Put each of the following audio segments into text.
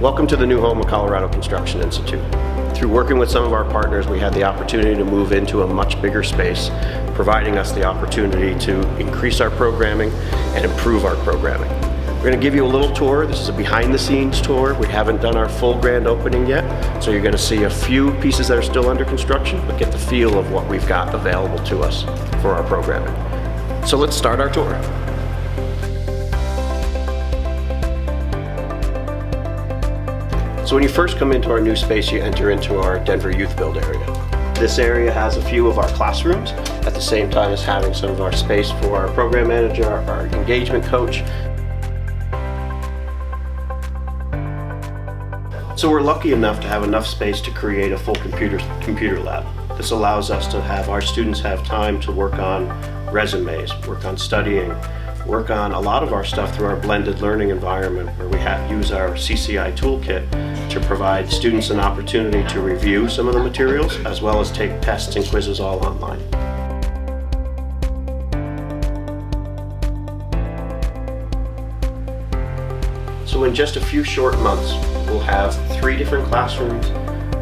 Welcome to the new home of Colorado Construction Institute. Through working with some of our partners, we had the opportunity to move into a much bigger space, providing us the opportunity to increase our programming and improve our programming. We're going to give you a little tour. This is a behind-the-scenes tour. We haven't done our full grand opening yet, so you're going to see a few pieces that are still under construction, but get the feel of what we've got available to us for our programming. So let's start our tour. So when you first come into our new space, you enter into our Denver Youth Build area. This area has a few of our classrooms, at the same time as having some of our space for our program manager, our engagement coach. So we're lucky enough to have enough space to create a full computer lab. This allows us to have our students have time to work on resumes, work on studying, work on a lot of our stuff through our blended learning environment, where we use our CCI toolkit to provide students an opportunity to review some of the materials, as well as take tests and quizzes all online. So in just a few short months, we'll have 3 different classrooms,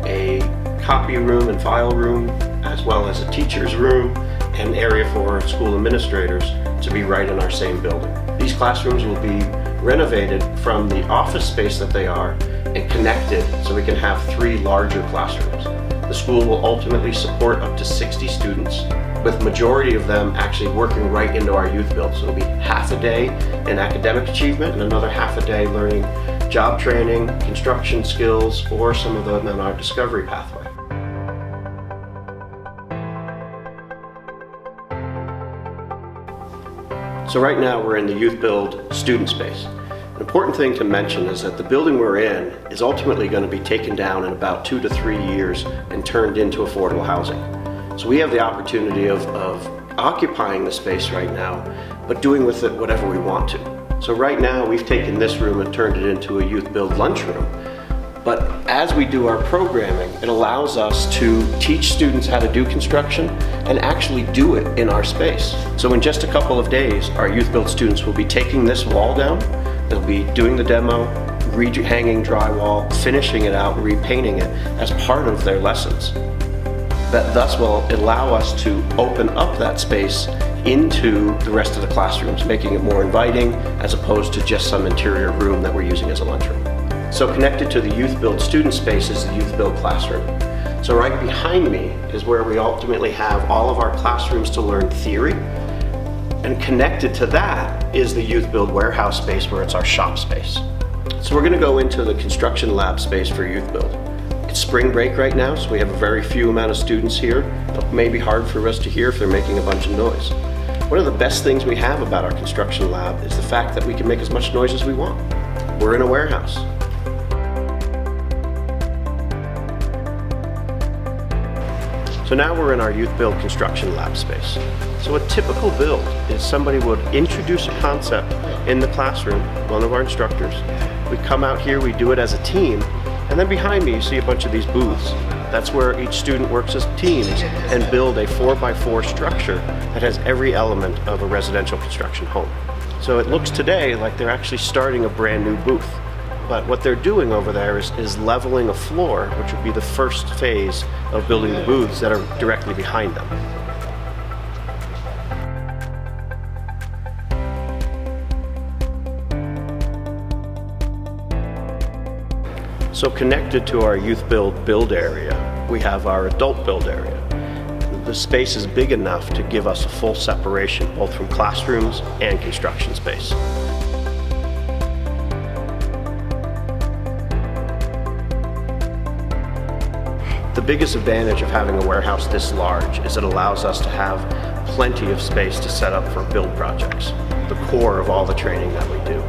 a copy room and file room, as well as a teacher's room and an area for school administrators to be right in our same building. These classrooms will be renovated from the office space that they are and connected so we can have 3 larger classrooms. The school will ultimately support up to 60 students, with majority of them actually working right into our youth build. So it'll be half a day in academic achievement and another half a day learning job training, construction skills, or some of them in our discovery pathway. So right now we're in the Youth Build student space. An important thing to mention is that the building we're in is ultimately going to be taken down in about 2 to 3 years and turned into affordable housing. So we have the opportunity of occupying the space right now, but doing with it whatever we want to. So right now we've taken this room and turned it into a Youth Build lunchroom. But as we do our programming, it allows us to teach students how to do construction and actually do it in our space. So in just a couple of days, our Youth Build students will be taking this wall down, they'll be doing the demo, hanging drywall, finishing it out, repainting it as part of their lessons. That thus will allow us to open up that space into the rest of the classrooms, making it more inviting as opposed to just some interior room that we're using as a lunchroom. So connected to the Youth Build student space is the Youth Build classroom. So right behind me is where we ultimately have all of our classrooms to learn theory, and connected to that is the Youth Build warehouse space, where it's our shop space. So we're going to go into the construction lab space for Youth Build. It's spring break right now, so we have a very few amount of students here. It may be hard for us to hear if they're making a bunch of noise. One of the best things we have about our construction lab is the fact that we can make as much noise as we want. We're in a warehouse. So now we're in our Youth Build construction lab space. So a typical build is somebody would introduce a concept in the classroom, one of our instructors. We come out here, we do it as a team, and then behind me you see a bunch of these booths. That's where each student works as teams and build a 4x4 structure that has every element of a residential construction home. So it looks today like they're actually starting a brand new booth. But what they're doing over there is leveling a floor, which would be the first phase of building the booths that are directly behind them. So connected to our Youth Build area, we have our Adult Build area. The space is big enough to give us a full separation, both from classrooms and construction space. The biggest advantage of having a warehouse this large is it allows us to have plenty of space to set up for build projects, the core of all the training that we do.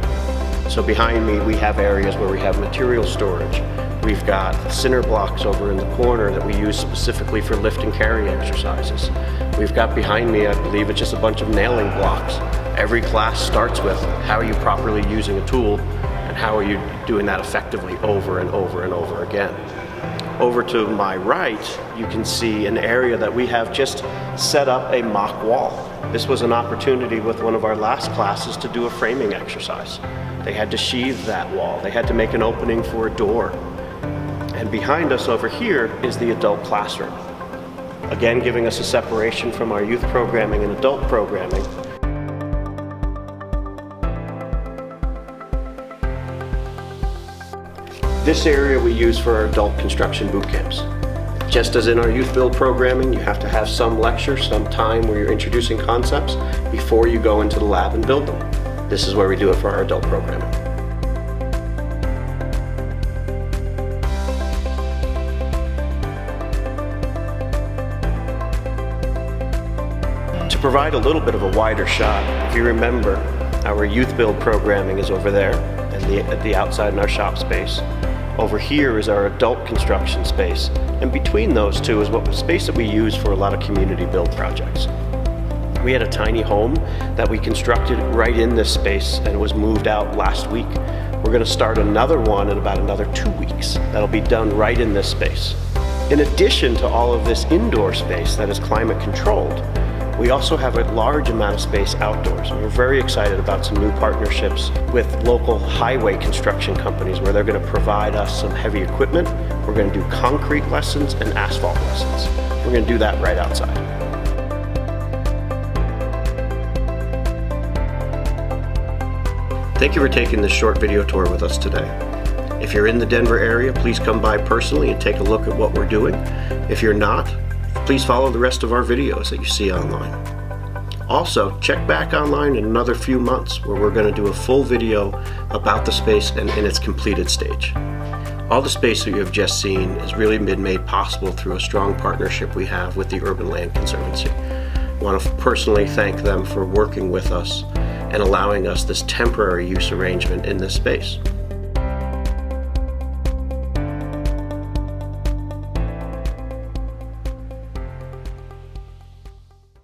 So behind me we have areas where we have material storage. We've got cinder blocks over in the corner that we use specifically for lift and carry exercises. We've got behind me, I believe it's just a bunch of nailing blocks. Every class starts with how are you properly using a tool and how are you doing that effectively over and over and over again. Over to my right, you can see an area that we have just set up a mock wall. This was an opportunity with one of our last classes to do a framing exercise. They had to sheathe that wall. They had to make an opening for a door. And behind us over here is the adult classroom. Again, giving us a separation from our youth programming and adult programming. This area we use for our adult construction boot camps. Just as in our youth build programming, you have to have some lecture, some time where you're introducing concepts before you go into the lab and build them. This is where we do it for our adult programming. To provide a little bit of a wider shot, if you remember, our youth build programming is over there and at the outside in our shop space. Over here is our adult construction space, and between those two is what space that we use for a lot of community build projects. We had a tiny home that we constructed right in this space and it was moved out last week. We're going to start another one in about another 2 weeks. That'll be done right in this space. In addition to all of this indoor space that is climate controlled, we also have a large amount of space outdoors. And we're very excited about some new partnerships with local highway construction companies where they're going to provide us some heavy equipment. We're going to do concrete lessons and asphalt lessons. We're going to do that right outside. Thank you for taking this short video tour with us today. If you're in the Denver area, please come by personally and take a look at what we're doing. If you're not, please follow the rest of our videos that you see online. Also, check back online in another few months where we're going to do a full video about the space and in its completed stage. All the space that you have just seen has really been made possible through a strong partnership we have with the Urban Land Conservancy. I want to personally thank them for working with us and allowing us this temporary use arrangement in this space.